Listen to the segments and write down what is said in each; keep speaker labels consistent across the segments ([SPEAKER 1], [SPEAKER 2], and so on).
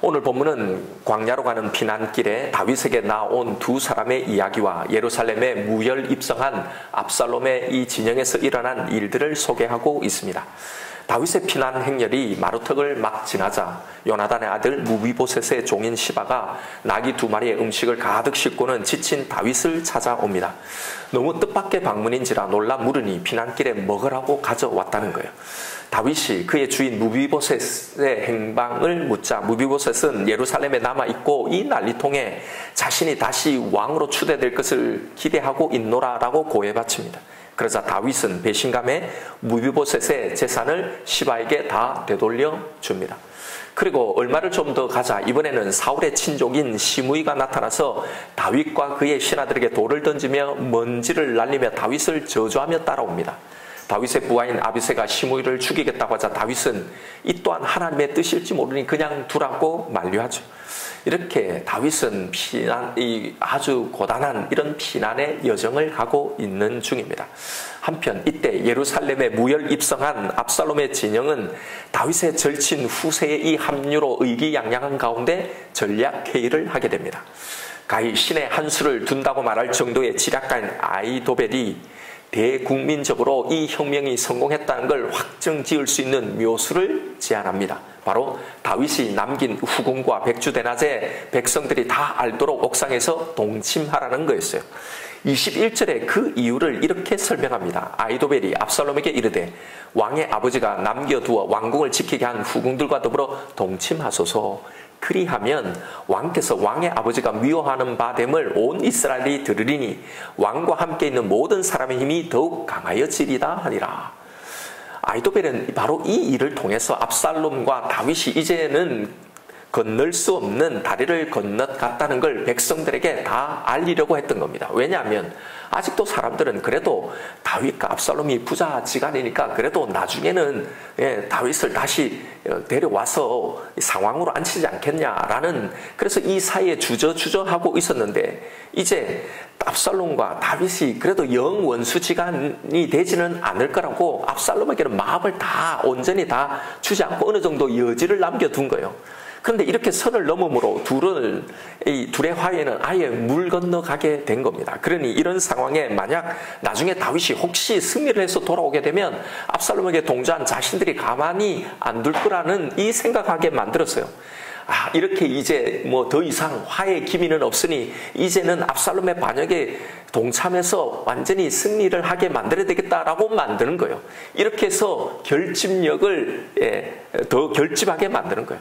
[SPEAKER 1] 오늘 본문은 광야로 가는 피난길에 다윗에게 나온 두 사람의 이야기와 예루살렘에 무혈 입성한 압살롬의 이 진영에서 일어난 일들을 소개하고 있습니다. 다윗의 피난 행렬이 마루턱을 막 지나자 요나단의 아들 무비보셋의 종인 시바가 나귀 2마리의 음식을 가득 싣고는 지친 다윗을 찾아옵니다. 너무 뜻밖의 방문인지라 놀라 물으니 피난길에 먹으라고 가져왔다는 거예요. 다윗이 그의 주인 무비보셋의 행방을 묻자 무비보셋은 예루살렘에 남아있고 이 난리통에 자신이 다시 왕으로 추대될 것을 기대하고 있노라라고 고해바칩니다. 그러자 다윗은 배신감에 무비보셋의 재산을 시바에게 다 되돌려 줍니다. 그리고 얼마를 좀 더 가자 이번에는 사울의 친족인 시므이가 나타나서 다윗과 그의 신하들에게 돌을 던지며 먼지를 날리며 다윗을 저주하며 따라옵니다. 다윗의 부하인 아비새가 시므이를 죽이겠다고 하자 다윗은 이 또한 하나님의 뜻일지 모르니 그냥 두라고 만류하죠. 이렇게 다윗은 아주 고단한 이런 피난의 여정을 가고 있는 중입니다. 한편 이때 예루살렘에 무혈 입성한 압살롬의 진영은 다윗의 절친 후세의 이 합류로 의기양양한 가운데 전략회의를 하게 됩니다. 가히 신의 한 수를 둔다고 말할 정도의 지략가인 아히도벨이 대국민적으로 이 혁명이 성공했다는 걸 확정 지을 수 있는 묘수를 제안합니다. 바로 다윗이 남긴 후궁과 백주대낮에 백성들이 다 알도록 옥상에서 동침하라는 거였어요. 21절에 그 이유를 이렇게 설명합니다. 아히도벨이 압살롬에게 이르되 왕의 아버지가 남겨두어 왕궁을 지키게 한 후궁들과 더불어 동침하소서. 그리하면 왕께서 왕의 아버지가 미워하는 바 됨을 온 이스라엘이 들으리니 왕과 함께 있는 모든 사람의 힘이 더욱 강하여지리다 하니라. 아히도벨은 바로 이 일을 통해서 압살롬과 다윗이 이제는 건널 수 없는 다리를 건너갔다는 걸 백성들에게 다 알리려고 했던 겁니다. 왜냐하면 아직도 사람들은 그래도 다윗과 압살롬이 부자지간이니까 그래도 나중에는 다윗을 다시 데려와서 상황으로 앉히지 않겠냐라는, 그래서 이 사이에 주저하고 있었는데 이제 압살롬과 다윗이 그래도 영 원수지간이 되지는 않을 거라고 압살롬에게는 마음을 다 온전히 다 주지 않고 어느 정도 여지를 남겨둔 거예요. 그런데 이렇게 선을 넘음으로 둘의 화해는 아예 물 건너가게 된 겁니다. 그러니 이런 상황에 만약 나중에 다윗이 혹시 승리를 해서 돌아오게 되면 압살롬에게 동조한 자신들이 가만히 안 둘 거라는 이 생각하게 만들었어요. 이렇게 이제 뭐 더 이상 화해의 기미는 없으니 이제는 압살롬의 반역에 동참해서 완전히 승리를 하게 만들어야 되겠다라고 만드는 거예요. 이렇게 해서 결집력을 더 결집하게 만드는 거예요.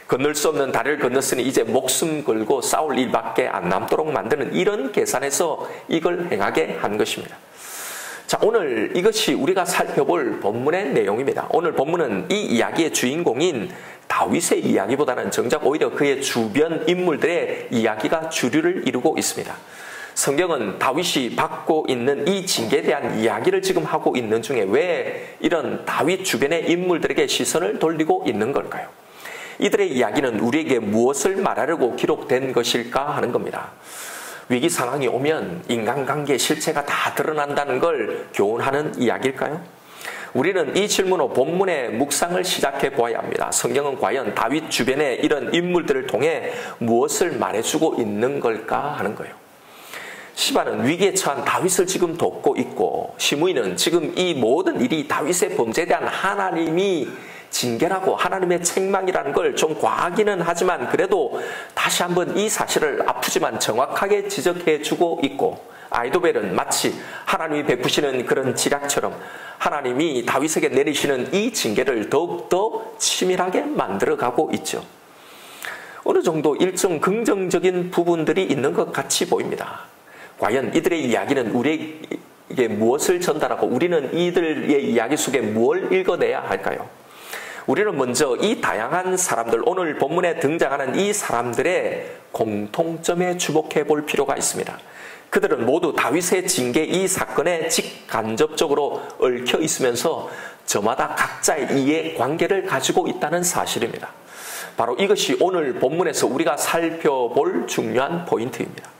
[SPEAKER 1] 건널 수 없는 다리를 건넜으니 이제 목숨 걸고 싸울 일밖에 안 남도록 만드는 이런 계산에서 이걸 행하게 한 것입니다. 자, 오늘 이것이 우리가 살펴볼 본문의 내용입니다. 오늘 본문은 이 이야기의 주인공인 다윗의 이야기보다는 정작 오히려 그의 주변 인물들의 이야기가 주류를 이루고 있습니다. 성경은 다윗이 받고 있는 이 징계에 대한 이야기를 지금 하고 있는 중에 왜 이런 다윗 주변의 인물들에게 시선을 돌리고 있는 걸까요? 이들의 이야기는 우리에게 무엇을 말하려고 기록된 것일까 하는 겁니다. 위기 상황이 오면 인간관계의 실체가 다 드러난다는 걸 교훈하는 이야기일까요? 우리는 이 질문으로 본문의 묵상을 시작해 보아야 합니다. 성경은 과연 다윗 주변의 이런 인물들을 통해 무엇을 말해주고 있는 걸까 하는 거예요. 시바는 위기에 처한 다윗을 지금 돕고 있고 시므이는 지금 이 모든 일이 다윗의 범죄에 대한 하나님이 징계라고 하나님의 책망이라는 걸 좀 과하기는 하지만 그래도 다시 한번 이 사실을 아프지만 정확하게 지적해주고 있고, 아히도벨은 마치 하나님이 베푸시는 그런 지략처럼 하나님이 다윗에게 내리시는 이 징계를 더욱더 치밀하게 만들어가고 있죠. 어느 정도 일정 긍정적인 부분들이 있는 것 같이 보입니다. 과연 이들의 이야기는 우리에게 무엇을 전달하고 우리는 이들의 이야기 속에 뭘 읽어내야 할까요? 우리는 먼저 이 다양한 사람들, 오늘 본문에 등장하는 이 사람들의 공통점에 주목해 볼 필요가 있습니다. 그들은 모두 다윗의 징계 이 사건에 직간접적으로 얽혀 있으면서 저마다 각자의 이해관계를 가지고 있다는 사실입니다. 바로 이것이 오늘 본문에서 우리가 살펴볼 중요한 포인트입니다.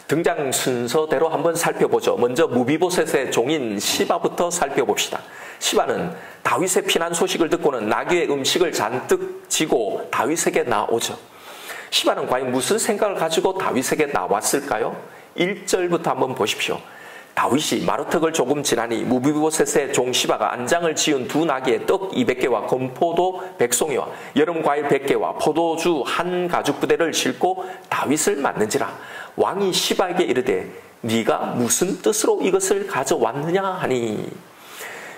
[SPEAKER 1] 등장 순서대로 한번 살펴보죠. 먼저 무비보셋의 종인 시바부터 살펴봅시다. 시바는 다윗의 피난 소식을 듣고는 나귀의 음식을 잔뜩 지고 다윗에게 나오죠. 시바는 과연 무슨 생각을 가지고 다윗에게 나왔을까요? 1절부터 한번 보십시오. 다윗이 마루턱을 조금 지나니 무비보셋의 종 시바가 안장을 지은 두 나귀에 떡 200개와 건포도 100송이와 여름 과일 100개와 포도주 한 가죽 부대를 싣고 다윗을 맞는지라. 왕이 시바에게 이르되 네가 무슨 뜻으로 이것을 가져왔느냐 하니,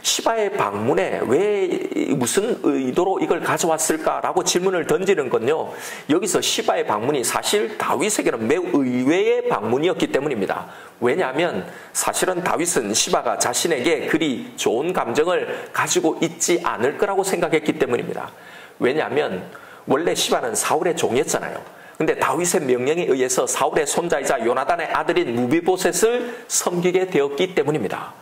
[SPEAKER 1] 시바의 방문에 왜 무슨 의도로 이걸 가져왔을까라고 질문을 던지는 건요, 여기서 시바의 방문이 사실 다윗에게는 매우 의외의 방문이었기 때문입니다. 왜냐하면 사실은 다윗은 시바가 자신에게 그리 좋은 감정을 가지고 있지 않을 거라고 생각했기 때문입니다. 왜냐하면 원래 시바는 사울의 종이었잖아요. 근데 다윗의 명령에 의해서 사울의 손자이자 요나단의 아들인 무비보셋을 섬기게 되었기 때문입니다.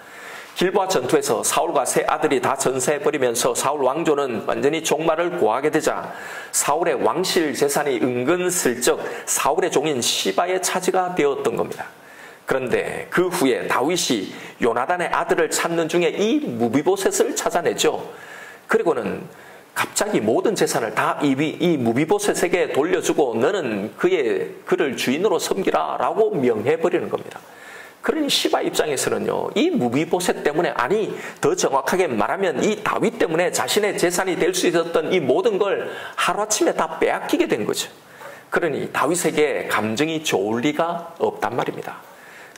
[SPEAKER 1] 길보아 전투에서 사울과 세 아들이 다 전사해버리면서 사울 왕조는 완전히 종말을 고하게 되자 사울의 왕실 재산이 은근슬쩍 사울의 종인 시바의 차지가 되었던 겁니다. 그런데 그 후에 다윗이 요나단의 아들을 찾는 중에 이 무비보셋을 찾아내죠. 그리고는 갑자기 모든 재산을 다 이 무비보셋에게 돌려주고 너는 그를 주인으로 섬기라 라고 명해버리는 겁니다. 그러니 시바 입장에서는요, 이 무비보셋 때문에, 아니 더 정확하게 말하면 이 다윗 때문에 자신의 재산이 될 수 있었던 이 모든 걸 하루아침에 다 빼앗기게 된 거죠. 그러니 다윗에게 감정이 좋을 리가 없단 말입니다.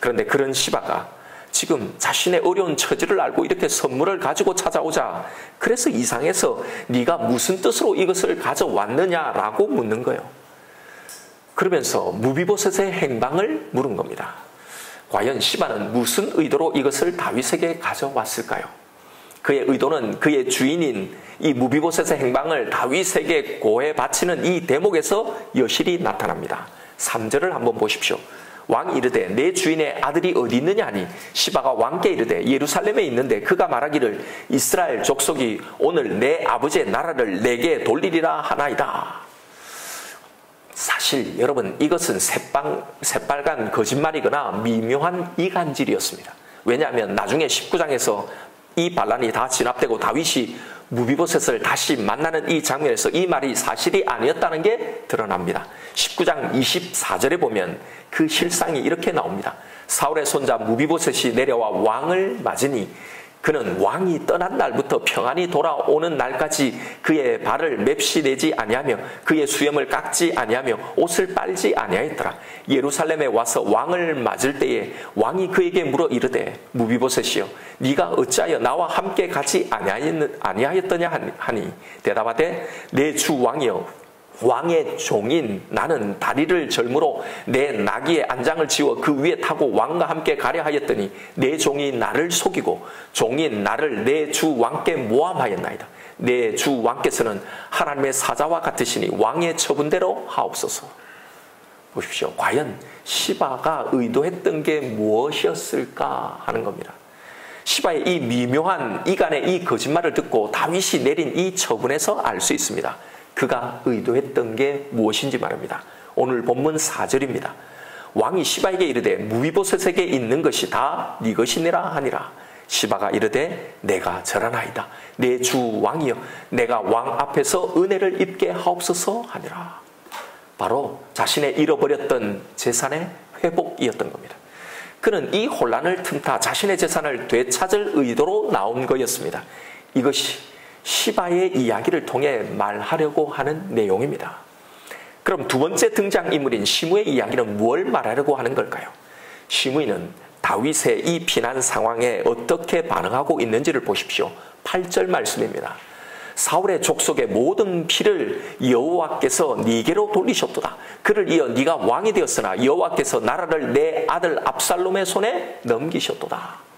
[SPEAKER 1] 그런데 그런 시바가 지금 자신의 어려운 처지를 알고 이렇게 선물을 가지고 찾아오자, 그래서 이상해서 네가 무슨 뜻으로 이것을 가져왔느냐라고 묻는 거예요. 그러면서 무비보셋의 행방을 물은 겁니다. 과연 시바는 무슨 의도로 이것을 다윗에게 가져왔을까요? 그의 의도는 그의 주인인 이 무비보셋의 행방을 다윗에게 고해 바치는 이 대목에서 여실히 나타납니다. 3절을 한번 보십시오. 왕이 이르되 내 주인의 아들이 어디 있느냐 하니 시바가 왕께 이르되 예루살렘에 있는데 그가 말하기를 이스라엘 족속이 오늘 내 아버지의 나라를 내게 돌리리라 하나이다. 사실 여러분, 이것은 새빨간 거짓말이거나 미묘한 이간질이었습니다. 왜냐하면 나중에 19장에서 이 반란이 다 진압되고 다윗이 무비보셋을 다시 만나는 이 장면에서 이 말이 사실이 아니었다는 게 드러납니다. 19장 24절에 보면 그 실상이 이렇게 나옵니다. 사울의 손자 무비보셋이 내려와 왕을 맞으니 그는 왕이 떠난 날부터 평안히 돌아오는 날까지 그의 발을 맵시 내지 아니하며 그의 수염을 깎지 아니하며 옷을 빨지 아니하였더라. 예루살렘에 와서 왕을 맞을 때에 왕이 그에게 물어 이르되 무비보셋이여 네가 어찌하여 나와 함께 가지 아니하였더냐 하니 대답하되 내 주 왕이여 왕의 종인 나는 다리를 절므로 내 나귀의 안장을 지워 그 위에 타고 왕과 함께 가려 하였더니 내 종이 나를 속이고 종인 나를 내 주 왕께 모함하였나이다. 내 주 왕께서는 하나님의 사자와 같으시니 왕의 처분대로 하옵소서. 보십시오. 과연 시바가 의도했던 게 무엇이었을까 하는 겁니다. 시바의 이 미묘한 이간의 이 거짓말을 듣고 다윗이 내린 이 처분에서 알 수 있습니다. 그가 의도했던 게 무엇인지 말입니다. 오늘 본문 4절입니다. 왕이 시바에게 이르되 무비보셋에게 있는 것이 다 네 것이니라 하니라. 시바가 이르되 내가 절하나이다. 내 주 왕이여 내가 왕 앞에서 은혜를 입게 하옵소서 하니라. 바로 자신의 잃어버렸던 재산의 회복이었던 겁니다. 그는 이 혼란을 틈타 자신의 재산을 되찾을 의도로 나온 거였습니다. 이것이 시바의 이야기를 통해 말하려고 하는 내용입니다. 그럼 두 번째 등장인물인 시므의 이야기는 뭘 말하려고 하는 걸까요? 시므이는 다윗의 이 피난 상황에 어떻게 반응하고 있는지를 보십시오. 8절 말씀입니다. 사울의 족속의 모든 피를 여호와께서 네게로 돌리셨도다. 그를 이어 네가 왕이 되었으나 여호와께서 나라를 내 아들 압살롬의 손에 넘기셨도다.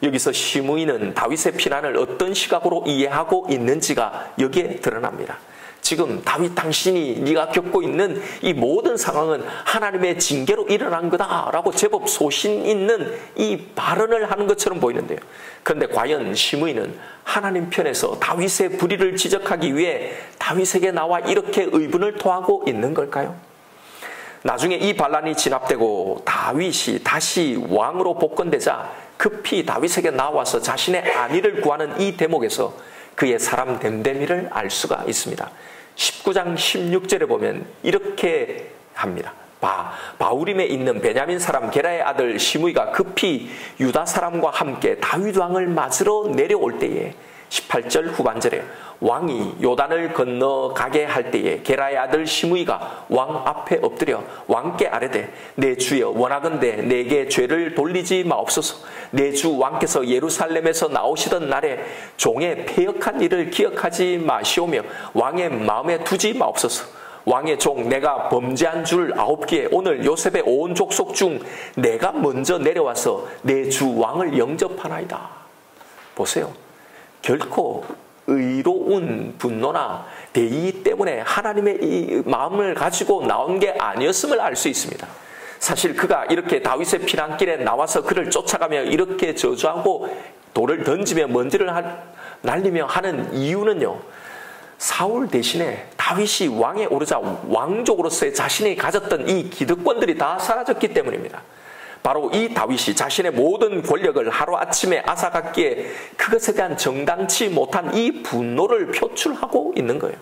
[SPEAKER 1] 여기서 시므이는 다윗의 피난을 어떤 시각으로 이해하고 있는지가 여기에 드러납니다. 지금 다윗 당신이 네가 겪고 있는 이 모든 상황은 하나님의 징계로 일어난 거다라고 제법 소신 있는 이 발언을 하는 것처럼 보이는데요. 그런데 과연 시므이는 하나님 편에서 다윗의 불의를 지적하기 위해 다윗에게 나와 이렇게 의분을 토하고 있는 걸까요? 나중에 이 반란이 진압되고 다윗이 다시 왕으로 복권되자 급히 다윗에게 나와서 자신의 안위를 구하는 이 대목에서 그의 사람 됨됨이를 알 수가 있습니다. 19장 16절에 보면 이렇게 합니다. 바후림에 있는 베냐민 사람 게라의 아들 시므이가 급히 유다 사람과 함께 다윗 왕을 맞으러 내려올 때에 18절 후반절에 왕이 요단을 건너가게 할 때에 게라의 아들 시므이가 왕 앞에 엎드려 왕께 아뢰되 내 주여 원하건대 내게 죄를 돌리지 마옵소서. 내 주 왕께서 예루살렘에서 나오시던 날에 종의 패역한 일을 기억하지 마시오며 왕의 마음에 두지 마옵소서. 왕의 종 내가 범죄한 줄 아옵기에 오늘 요셉의 온 족속 중 내가 먼저 내려와서 내 주 왕을 영접하나이다. 보세요. 결코 의로운 분노나 대의 때문에 하나님의 이 마음을 가지고 나온 게 아니었음을 알 수 있습니다. 사실 그가 이렇게 다윗의 피난길에 나와서 그를 쫓아가며 이렇게 저주하고 돌을 던지며 먼지를 날리며 하는 이유는요, 사울 대신에 다윗이 왕에 오르자 왕족으로서의 자신이 가졌던 이 기득권들이 다 사라졌기 때문입니다. 바로 이 다윗이 자신의 모든 권력을 하루아침에 앗아갔기에 그것에 대한 정당치 못한 이 분노를 표출하고 있는 거예요.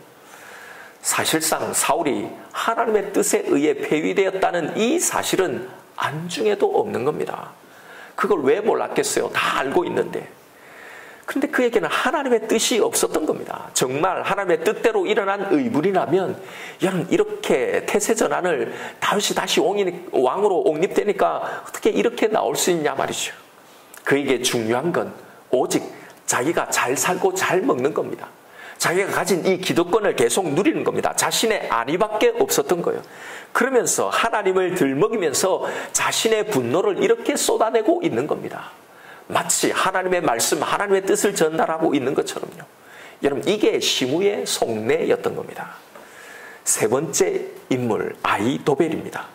[SPEAKER 1] 사실상 사울이 하나님의 뜻에 의해 폐위되었다는 이 사실은 안중에도 없는 겁니다. 그걸 왜 몰랐겠어요? 다 알고 있는데. 그런데 그에게는 하나님의 뜻이 없었던 겁니다. 정말 하나님의 뜻대로 일어난 의문이라면 여러분 이렇게 태세전환을 다윗이 다시 왕으로 옹립되니까 어떻게 이렇게 나올 수 있냐 말이죠. 그에게 중요한 건 오직 자기가 잘 살고 잘 먹는 겁니다. 자기가 가진 이 기득권을 계속 누리는 겁니다. 자신의 안위밖에 없었던 거예요. 그러면서 하나님을 들먹이면서 자신의 분노를 이렇게 쏟아내고 있는 겁니다. 마치 하나님의 말씀, 하나님의 뜻을 전달하고 있는 것처럼요. 여러분 이게 시므이의 속내였던 겁니다. 세 번째 인물 아히도벨입니다.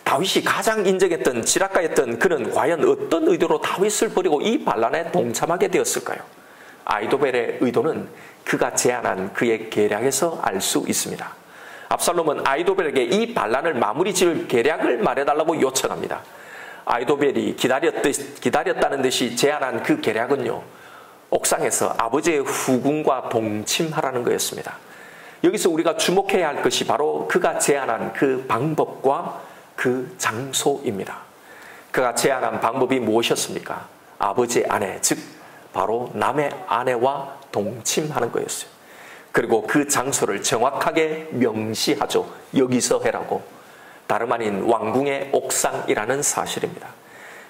[SPEAKER 1] 다윗이 가장 인정했던 지략가였던 그는 과연 어떤 의도로 다윗을 버리고 이 반란에 동참하게 되었을까요? 아히도벨의 의도는 그가 제안한 그의 계략에서 알 수 있습니다. 압살롬은 아히도벨에게 이 반란을 마무리 지을 계략을 말해달라고 요청합니다. 아히도벨이 기다렸다는 듯이 제안한 그 계략은요, 옥상에서 아버지의 후궁과 동침하라는 거였습니다. 여기서 우리가 주목해야 할 것이 바로 그가 제안한 그 방법과 그 장소입니다. 그가 제안한 방법이 무엇이었습니까? 아버지의 아내, 즉 바로 남의 아내와 동침하는 거였어요. 그리고 그 장소를 정확하게 명시하죠. 여기서 해라고. 다름 아닌 왕궁의 옥상이라는 사실입니다.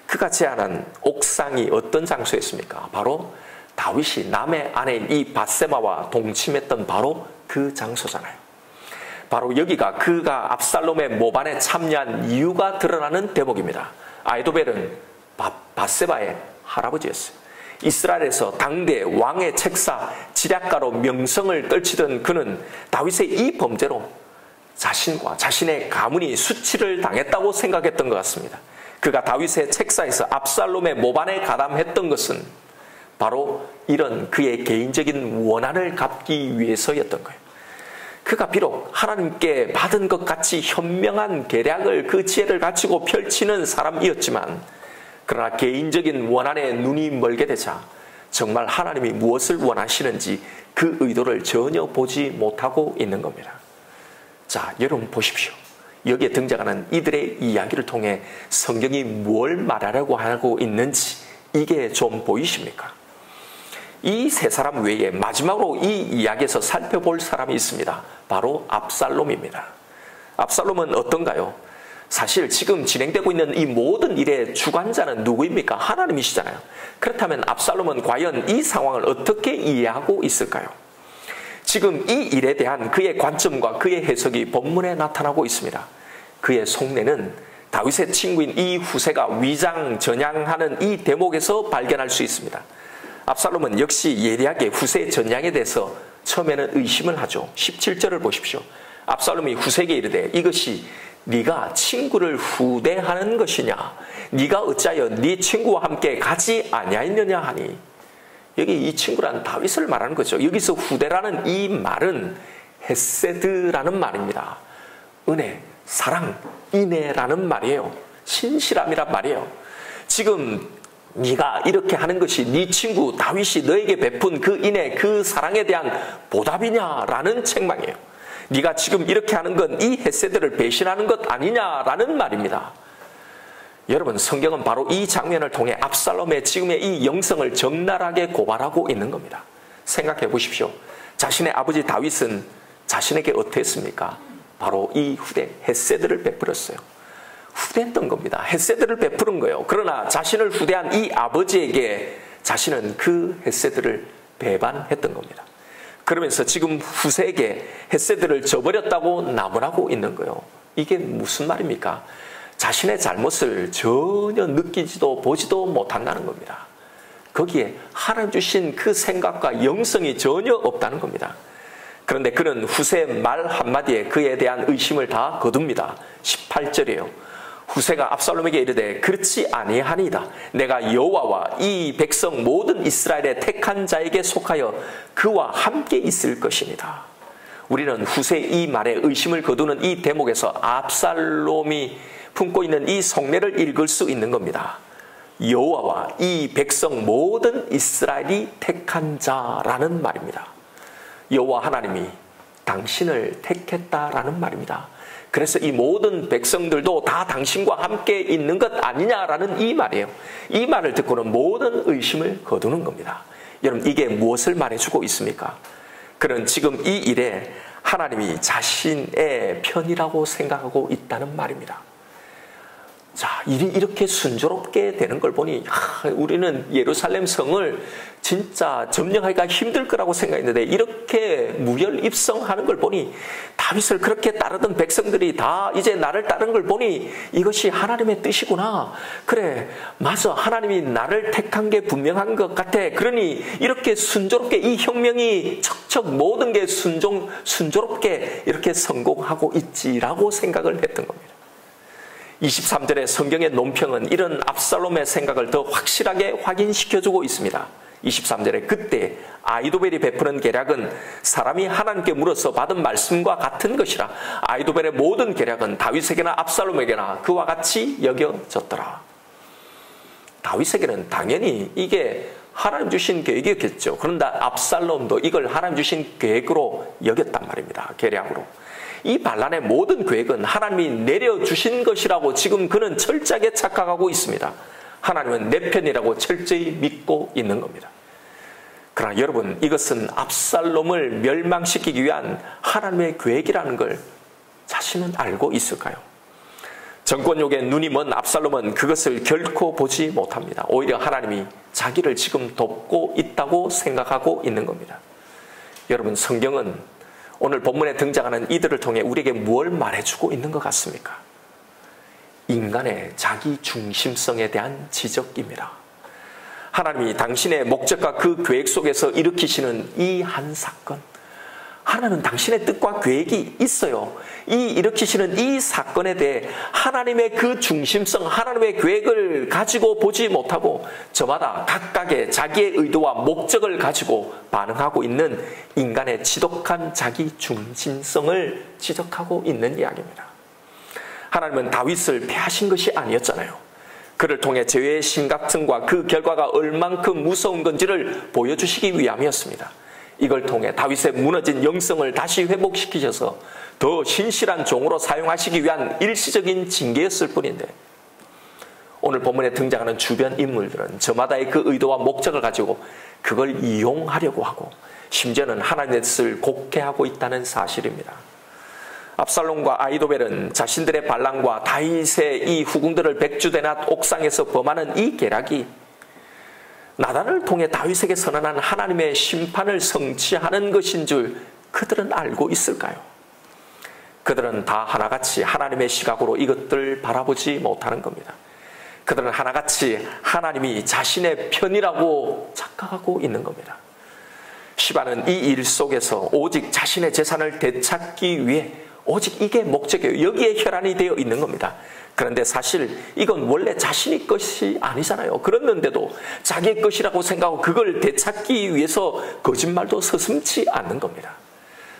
[SPEAKER 1] 그가 제안한 옥상이 어떤 장소였습니까? 바로 다윗이 남의 아내인 이 밧세바와 동침했던 바로 그 장소잖아요. 바로 여기가 그가 압살롬의 모반에 참여한 이유가 드러나는 대목입니다. 아히도벨은 밧세바의 할아버지였어요. 이스라엘에서 당대 왕의 책사, 지략가로 명성을 떨치던 그는 다윗의 이 범죄로 자신과 자신의 가문이 수치를 당했다고 생각했던 것 같습니다. 그가 다윗의 책사에서 압살롬의 모반에 가담했던 것은 바로 이런 그의 개인적인 원한을 갚기 위해서였던 거예요. 그가 비록 하나님께 받은 것 같이 현명한 계략을 그 지혜를 가지고 펼치는 사람이었지만 그러나 개인적인 원한에 눈이 멀게 되자 정말 하나님이 무엇을 원하시는지 그 의도를 전혀 보지 못하고 있는 겁니다. 자, 여러분 보십시오. 여기에 등장하는 이들의 이야기를 통해 성경이 뭘 말하려고 하고 있는지 이게 좀 보이십니까? 이 세 사람 외에 마지막으로 이 이야기에서 살펴볼 사람이 있습니다. 바로 압살롬입니다. 압살롬은 어떤가요? 사실 지금 진행되고 있는 이 모든 일의 주관자는 누구입니까? 하나님이시잖아요. 그렇다면 압살롬은 과연 이 상황을 어떻게 이해하고 있을까요? 지금 이 일에 대한 그의 관점과 그의 해석이 본문에 나타나고 있습니다. 그의 속내는 다윗의 친구인 이 후세가 위장전향하는 이 대목에서 발견할 수 있습니다. 압살롬은 역시 예리하게 후세의 전향에 대해서 처음에는 의심을 하죠. 17절을 보십시오. 압살롬이 후세에게 이르되 이것이 네가 친구를 후대하는 것이냐? 네가 어찌하여 네 친구와 함께 가지 아니하였느냐 하니. 여기 이 친구란 다윗을 말하는 거죠. 여기서 후대라는 이 말은 헤세드라는 말입니다. 은혜, 사랑, 인애라는 말이에요. 신실함이란 말이에요. 지금 네가 이렇게 하는 것이 네 친구 다윗이 너에게 베푼 그 인애, 그 사랑에 대한 보답이냐라는 책망이에요. 네가 지금 이렇게 하는 건 이 헤세드를 배신하는 것 아니냐라는 말입니다. 여러분, 성경은 바로 이 장면을 통해 압살롬의 지금의 이 영성을 적나라하게 고발하고 있는 겁니다. 생각해 보십시오. 자신의 아버지 다윗은 자신에게 어땠습니까? 바로 이 후대 헤세드를 베풀었어요. 후대했던 겁니다. 헤세드를 베푸는 거예요. 그러나 자신을 후대한 이 아버지에게 자신은 그 헤세드를 배반했던 겁니다. 그러면서 지금 후세에게 헤세드를 저버렸다고 나무라고 있는 거예요. 이게 무슨 말입니까? 자신의 잘못을 전혀 느끼지도 보지도 못한다는 겁니다. 거기에 하나님 주신 그 생각과 영성이 전혀 없다는 겁니다. 그런데 그는 후세 말 한마디에 그에 대한 의심을 다 거둡니다. 18절이에요. 후세가 압살롬에게 이르되 그렇지 아니하니이다. 내가 여호와와 이 백성 모든 이스라엘의 택한 자에게 속하여 그와 함께 있을 것이니다. 우리는 후세의 이 말에 의심을 거두는 이 대목에서 압살롬이 품고 있는 이 속내를 읽을 수 있는 겁니다. 여호와와 이 백성 모든 이스라엘이 택한 자라는 말입니다. 여호와 하나님이 당신을 택했다라는 말입니다. 그래서 이 모든 백성들도 다 당신과 함께 있는 것 아니냐라는 이 말이에요. 이 말을 듣고는 모든 의심을 거두는 겁니다. 여러분, 이게 무엇을 말해주고 있습니까? 그는 지금 이 일에 하나님이 자신의 편이라고 생각하고 있다는 말입니다. 자, 일이 이렇게 순조롭게 되는 걸 보니 우리는 예루살렘 성을 진짜 점령하기가 힘들 거라고 생각했는데 이렇게 무혈입성하는 걸 보니, 다윗을 그렇게 따르던 백성들이 다 이제 나를 따르는 걸 보니 이것이 하나님의 뜻이구나. 그래, 맞아, 하나님이 나를 택한 게 분명한 것 같아. 그러니 이렇게 순조롭게 이 혁명이 척척 모든 게 순조롭게 이렇게 성공하고 있지라고 생각을 했던 겁니다. 23절의 성경의 논평은 이런 압살롬의 생각을 더 확실하게 확인시켜주고 있습니다. 23절에 그때 아히도벨이 베푸는 계략은 사람이 하나님께 물어서 받은 말씀과 같은 것이라. 아히도벨의 모든 계략은 다윗에게나 압살롬에게나 그와 같이 여겨졌더라. 다윗에게는 당연히 이게 하나님 주신 계획이었겠죠. 그런데 압살롬도 이걸 하나님 주신 계획으로 여겼단 말입니다. 계략으로. 이 반란의 모든 계획은 하나님이 내려주신 것이라고 지금 그는 철저하게 착각하고 있습니다. 하나님은 내 편이라고 철저히 믿고 있는 겁니다. 그러나 여러분, 이것은 압살롬을 멸망시키기 위한 하나님의 계획이라는 걸 자신은 알고 있을까요? 정권욕에 눈이 먼 압살롬은 그것을 결코 보지 못합니다. 오히려 하나님이 자기를 지금 돕고 있다고 생각하고 있는 겁니다. 여러분, 성경은 오늘 본문에 등장하는 이들을 통해 우리에게 뭘 말해주고 있는 것 같습니까? 인간의 자기 중심성에 대한 지적입니다. 하나님이 당신의 목적과 그 계획 속에서 일으키시는 이 한 사건, 하나님은 당신의 뜻과 계획이 있어요. 이 일으키시는 이 사건에 대해 하나님의 그 중심성, 하나님의 계획을 가지고 보지 못하고 저마다 각각의 자기의 의도와 목적을 가지고 반응하고 있는 인간의 지독한 자기 중심성을 지적하고 있는 이야기입니다. 하나님은 다윗을 패하신 것이 아니었잖아요. 그를 통해 죄의 심각성과 그 결과가 얼만큼 무서운 건지를 보여주시기 위함이었습니다. 이걸 통해 다윗의 무너진 영성을 다시 회복시키셔서 더 신실한 종으로 사용하시기 위한 일시적인 징계였을 뿐인데, 오늘 본문에 등장하는 주변 인물들은 저마다의 그 의도와 목적을 가지고 그걸 이용하려고 하고 심지어는 하나님의 뜻을 곡해하고 있다는 사실입니다. 압살롬과 아히도벨은 자신들의 반란과 다윗의 이 후궁들을 백주대낮 옥상에서 범하는 이 계략이 나단을 통해 다윗에게 선언한 하나님의 심판을 성취하는 것인 줄 그들은 알고 있을까요? 그들은 다 하나같이 하나님의 시각으로 이것들을 바라보지 못하는 겁니다. 그들은 하나같이 하나님이 자신의 편이라고 착각하고 있는 겁니다. 시바는 이 일 속에서 오직 자신의 재산을 되찾기 위해 오직 이게 목적이에요. 여기에 혈안이 되어 있는 겁니다. 그런데 사실 이건 원래 자신의 것이 아니잖아요. 그랬는데도 자기의 것이라고 생각하고 그걸 되찾기 위해서 거짓말도 서슴지 않는 겁니다.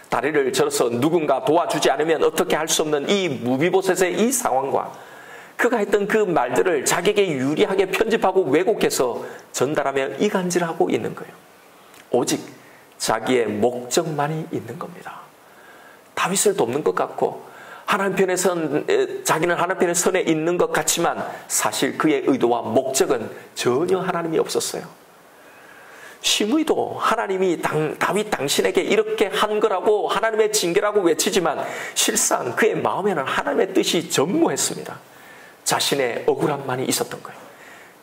[SPEAKER 1] 다리를 절어서 누군가 도와주지 않으면 어떻게 할 수 없는 이 무비보셋의 이 상황과 그가 했던 그 말들을 자기에게 유리하게 편집하고 왜곡해서 전달하며 이간질하고 있는 거예요. 오직 자기의 목적만이 있는 겁니다. 다윗을 돕는 것 같고 하나님 편에선 자기는 하나님 편의 선에 있는 것 같지만 사실 그의 의도와 목적은 전혀 하나님이 없었어요. 시므이도 하나님이 다윗 당신에게 이렇게 한 거라고 하나님의 징계라고 외치지만 실상 그의 마음에는 하나님의 뜻이 전무했습니다. 자신의 억울함만이 있었던 거예요.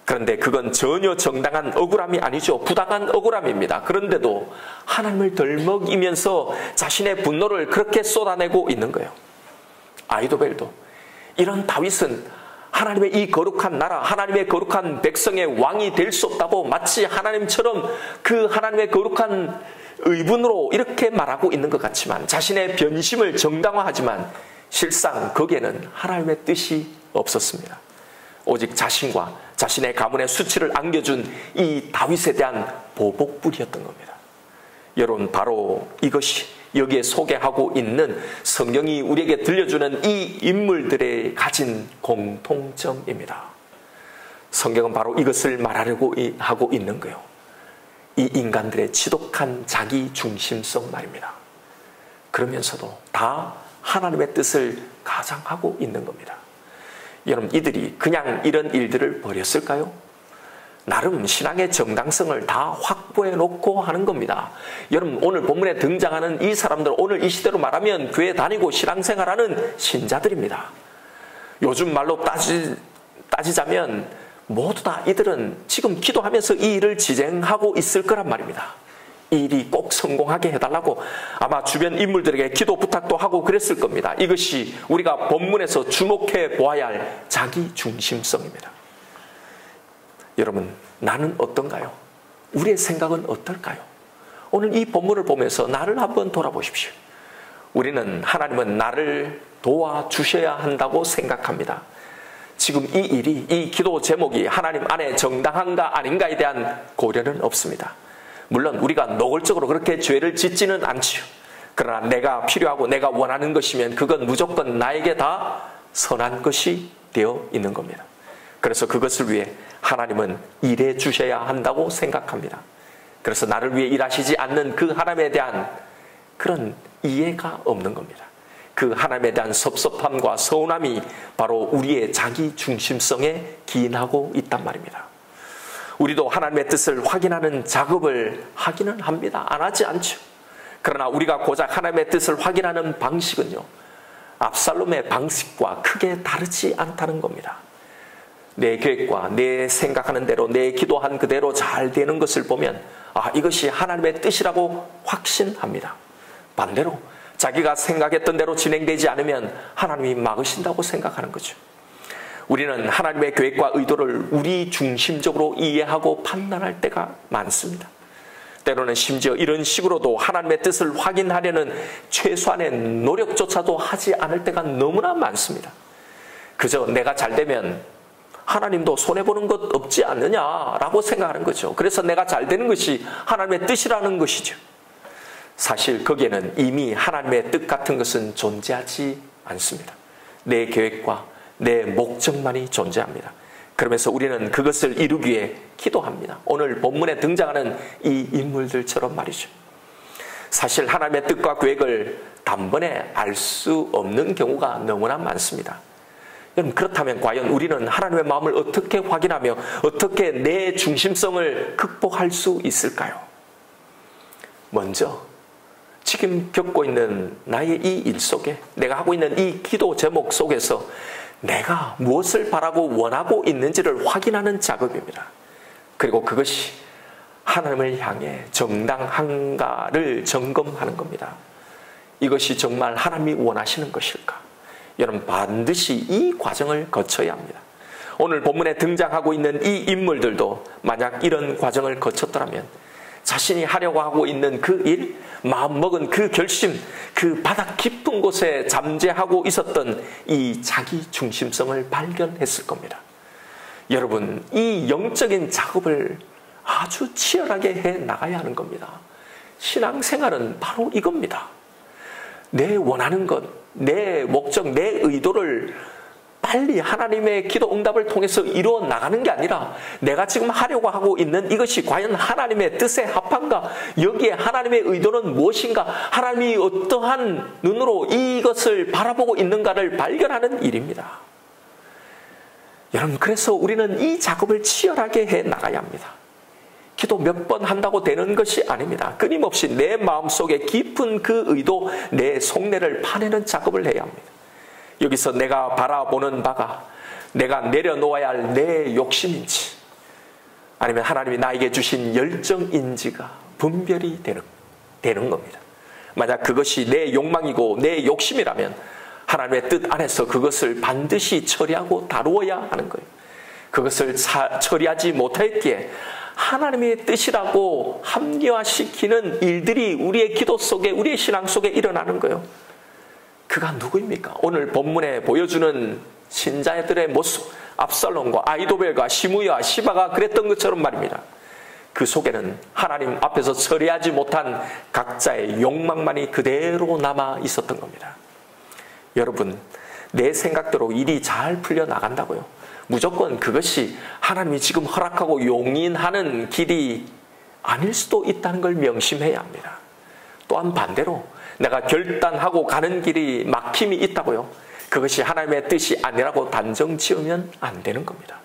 [SPEAKER 1] 그런데 그건 전혀 정당한 억울함이 아니죠. 부당한 억울함입니다. 그런데도 하나님을 덜먹이면서 자신의 분노를 그렇게 쏟아내고 있는 거예요. 아히도벨도 이런 다윗은 하나님의 이 거룩한 나라, 하나님의 거룩한 백성의 왕이 될 수 없다고 마치 하나님처럼 그 하나님의 거룩한 의분으로 이렇게 말하고 있는 것 같지만 자신의 변심을 정당화하지만 실상 거기에는 하나님의 뜻이 없었습니다. 오직 자신과 자신의 가문의 수치를 안겨준 이 다윗에 대한 보복불이었던 겁니다. 여러분, 바로 이것이 여기에 소개하고 있는 성경이 우리에게 들려주는 이 인물들의 가진 공통점입니다. 성경은 바로 이것을 말하려고 하고 있는 거예요. 이 인간들의 지독한 자기 중심성 말입니다. 그러면서도 다 하나님의 뜻을 가장하고 있는 겁니다. 여러분, 이들이 그냥 이런 일들을 벌였을까요? 나름 신앙의 정당성을 다 확보해 놓고 하는 겁니다. 여러분, 오늘 본문에 등장하는 이 사람들, 오늘 이 시대로 말하면 교회 다니고 신앙생활하는 신자들입니다. 요즘 말로 따지자면 모두 다 이들은 지금 기도하면서 이 일을 지쟁하고 있을 거란 말입니다. 이 일이 꼭 성공하게 해달라고 아마 주변 인물들에게 기도 부탁도 하고 그랬을 겁니다. 이것이 우리가 본문에서 주목해 보아야 할 자기 중심성입니다. 여러분, 나는 어떤가요? 우리의 생각은 어떨까요? 오늘 이 본문을 보면서 나를 한번 돌아보십시오. 우리는 하나님은 나를 도와주셔야 한다고 생각합니다. 지금 이 일이, 이 기도 제목이 하나님 안에 정당한가 아닌가에 대한 고려는 없습니다. 물론 우리가 노골적으로 그렇게 죄를 짓지는 않지요. 그러나 내가 필요하고 내가 원하는 것이면 그건 무조건 나에게 다 선한 것이 되어 있는 겁니다. 그래서 그것을 위해 하나님은 일해 주셔야 한다고 생각합니다. 그래서 나를 위해 일하시지 않는 그 하나님에 대한 그런 이해가 없는 겁니다. 그 하나님에 대한 섭섭함과 서운함이 바로 우리의 자기 중심성에 기인하고 있단 말입니다. 우리도 하나님의 뜻을 확인하는 작업을 하기는 합니다. 안 하지 않죠. 그러나 우리가 고작 하나님의 뜻을 확인하는 방식은요, 압살롬의 방식과 크게 다르지 않다는 겁니다. 내 계획과 내 생각하는 대로, 내 기도한 그대로 잘 되는 것을 보면 이것이 하나님의 뜻이라고 확신합니다. 반대로 자기가 생각했던 대로 진행되지 않으면 하나님이 막으신다고 생각하는 거죠. 우리는 하나님의 계획과 의도를 우리 중심적으로 이해하고 판단할 때가 많습니다. 때로는 심지어 이런 식으로도 하나님의 뜻을 확인하려는 최소한의 노력조차도 하지 않을 때가 너무나 많습니다. 그저 내가 잘 되면 하나님도 손해보는 것 없지 않느냐라고 생각하는 거죠. 그래서 내가 잘 되는 것이 하나님의 뜻이라는 것이죠. 사실 거기에는 이미 하나님의 뜻 같은 것은 존재하지 않습니다. 내 계획과 내 목적만이 존재합니다. 그러면서 우리는 그것을 이루기 위해 기도합니다. 오늘 본문에 등장하는 이 인물들처럼 말이죠. 사실 하나님의 뜻과 계획을 단번에 알 수 없는 경우가 너무나 많습니다. 여러분, 그렇다면 과연 우리는 하나님의 마음을 어떻게 확인하며 어떻게 내 중심성을 극복할 수 있을까요? 먼저 지금 겪고 있는 나의 이 일 속에, 내가 하고 있는 이 기도 제목 속에서 내가 무엇을 바라고 원하고 있는지를 확인하는 작업입니다. 그리고 그것이 하나님을 향해 정당한가를 점검하는 겁니다. 이것이 정말 하나님이 원하시는 것일까? 여러분, 반드시 이 과정을 거쳐야 합니다. 오늘 본문에 등장하고 있는 이 인물들도 만약 이런 과정을 거쳤더라면 자신이 하려고 하고 있는 그 일, 마음먹은 그 결심, 그 바닥 깊은 곳에 잠재하고 있었던 이 자기 중심성을 발견했을 겁니다. 여러분, 이 영적인 작업을 아주 치열하게 해 나가야 하는 겁니다. 신앙생활은 바로 이겁니다. 내 원하는 것, 내 목적, 내 의도를 딱 빨리 하나님의 기도 응답을 통해서 이루어 나가는 게 아니라 내가 지금 하려고 하고 있는 이것이 과연 하나님의 뜻에 합한가? 여기에 하나님의 의도는 무엇인가? 하나님이 어떠한 눈으로 이것을 바라보고 있는가를 발견하는 일입니다. 여러분, 그래서 우리는 이 작업을 치열하게 해 나가야 합니다. 기도 몇 번 한다고 되는 것이 아닙니다. 끊임없이 내 마음속에 깊은 그 의도, 내 속내를 파내는 작업을 해야 합니다. 여기서 내가 바라보는 바가 내가 내려놓아야 할 내 욕심인지 아니면 하나님이 나에게 주신 열정인지가 분별이 되는 겁니다. 만약 그것이 내 욕망이고 내 욕심이라면 하나님의 뜻 안에서 그것을 반드시 처리하고 다루어야 하는 거예요. 그것을 처리하지 못했기에 하나님의 뜻이라고 합리화시키는 일들이 우리의 기도 속에, 우리의 신앙 속에 일어나는 거예요. 그가 누구입니까? 오늘 본문에 보여주는 신자들의 모습, 압살롬과 아히도벨과 시므이와 시바가 그랬던 것처럼 말입니다. 그 속에는 하나님 앞에서 처리하지 못한 각자의 욕망만이 그대로 남아 있었던 겁니다. 여러분, 내 생각대로 일이 잘 풀려나간다고요. 무조건 그것이 하나님이 지금 허락하고 용인하는 길이 아닐 수도 있다는 걸 명심해야 합니다. 또한 반대로 내가 결단하고 가는 길이 막힘이 있다고요. 그것이 하나님의 뜻이 아니라고 단정 지으면 안 되는 겁니다.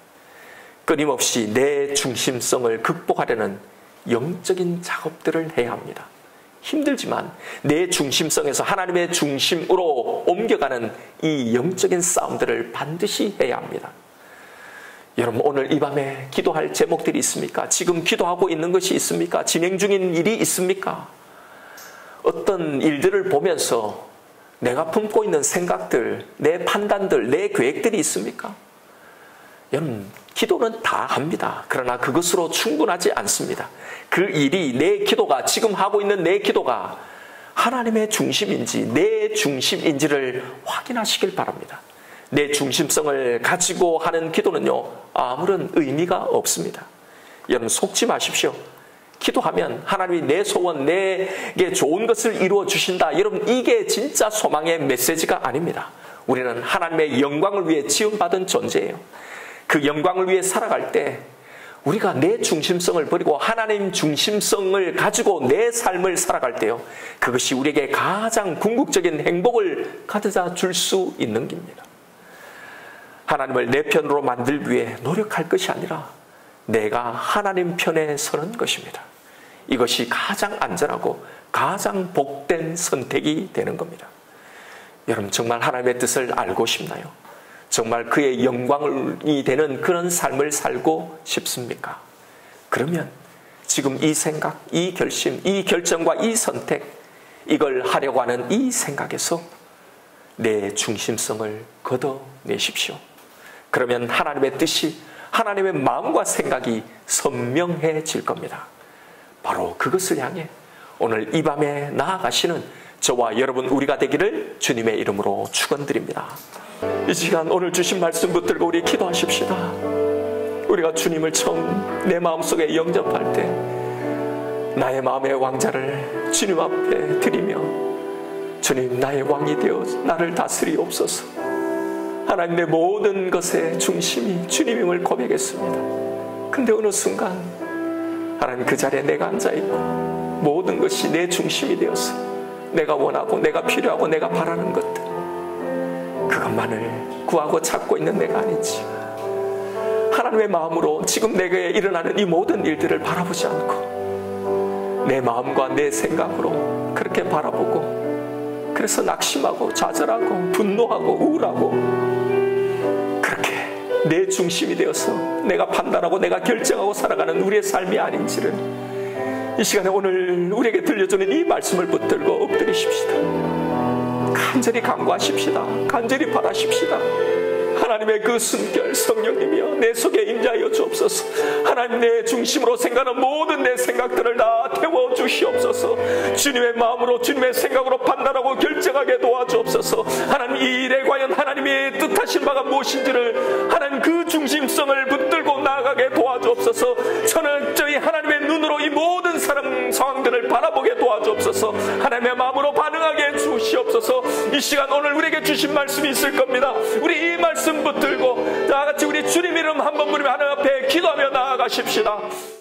[SPEAKER 1] 끊임없이 내 중심성을 극복하려는 영적인 작업들을 해야 합니다. 힘들지만 내 중심성에서 하나님의 중심으로 옮겨가는 이 영적인 싸움들을 반드시 해야 합니다. 여러분, 오늘 이 밤에 기도할 제목들이 있습니까? 지금 기도하고 있는 것이 있습니까? 진행 중인 일이 있습니까? 어떤 일들을 보면서 내가 품고 있는 생각들, 내 판단들, 내 계획들이 있습니까? 여러분, 기도는 다 합니다. 그러나 그것으로 충분하지 않습니다. 그 일이, 내 기도가, 지금 하고 있는 내 기도가 하나님의 중심인지 내 중심인지를 확인하시길 바랍니다. 내 중심성을 가지고 하는 기도는요, 아무런 의미가 없습니다. 여러분, 속지 마십시오. 기도하면 하나님이 내 소원, 내게 좋은 것을 이루어 주신다. 여러분, 이게 진짜 소망의 메시지가 아닙니다. 우리는 하나님의 영광을 위해 지음받은 존재예요. 그 영광을 위해 살아갈 때 우리가 내 중심성을 버리고 하나님 중심성을 가지고 내 삶을 살아갈 때요, 그것이 우리에게 가장 궁극적인 행복을 가져다 줄 수 있는 길입니다. 하나님을 내 편으로 만들기 위해 노력할 것이 아니라 내가 하나님 편에 서는 것입니다. 이것이 가장 안전하고 가장 복된 선택이 되는 겁니다. 여러분, 정말 하나님의 뜻을 알고 싶나요? 정말 그의 영광이 되는 그런 삶을 살고 싶습니까? 그러면 지금 이 생각, 이 결심, 이 결정과 이 선택, 이걸 하려고 하는 이 생각에서 내 중심성을 걷어내십시오. 그러면 하나님의 뜻이, 하나님의 마음과 생각이 선명해질 겁니다. 바로 그것을 향해 오늘 이 밤에 나아가시는 저와 여러분 우리가 되기를 주님의 이름으로 축원드립니다. 이 시간 오늘 주신 말씀 붙들고 우리 기도하십시다. 우리가 주님을 처음 내 마음속에 영접할 때 나의 마음의 왕자를 주님 앞에 드리며, 주님, 나의 왕이 되어 나를 다스리옵소서. 하나님, 내 모든 것의 중심이 주님임을 고백했습니다. 근데 어느 순간 하나님, 그 자리에 내가 앉아있고 모든 것이 내 중심이 되어서 내가 원하고 내가 필요하고 내가 바라는 것들, 그것만을 구하고 찾고 있는 내가 아닌지, 하나님의 마음으로 지금 내게 일어나는 이 모든 일들을 바라보지 않고 내 마음과 내 생각으로 그렇게 바라보고, 그래서 낙심하고 좌절하고 분노하고 우울하고, 그렇게 내 중심이 되어서 내가 판단하고 내가 결정하고 살아가는 우리의 삶이 아닌지를 이 시간에 오늘 우리에게 들려주는 이 말씀을 붙들고 엎드리십시다. 간절히 간구하십시다. 간절히 바라십시다. 하나님의 그 숨결 성령님이여 내 속에 임재하여 주옵소서. 하나님, 내 중심으로 생각하는 모든 내 생각들을 다 태워주시옵소서. 주님의 마음으로 주님의 생각으로 판단하고 결정하게 도와주옵소서. 하나님, 이 일에 과연 하나님이 뜻하신 바가 무엇인지를 하나님 그 중심성을 붙들고 나아가게 도와주옵소서. 전적인 하나님의 눈으로 이 모든 상황들을 바라보게 도와주옵소서. 하나님의 마음으로 반응하게 주시옵소서. 주옵소서. 이 시간 오늘 우리에게 주신 말씀이 있을 겁니다. 우리 이 말씀 붙들고 다 같이 우리 주님 이름 한번 부르며 하나님 앞에 기도하며 나아가십시다.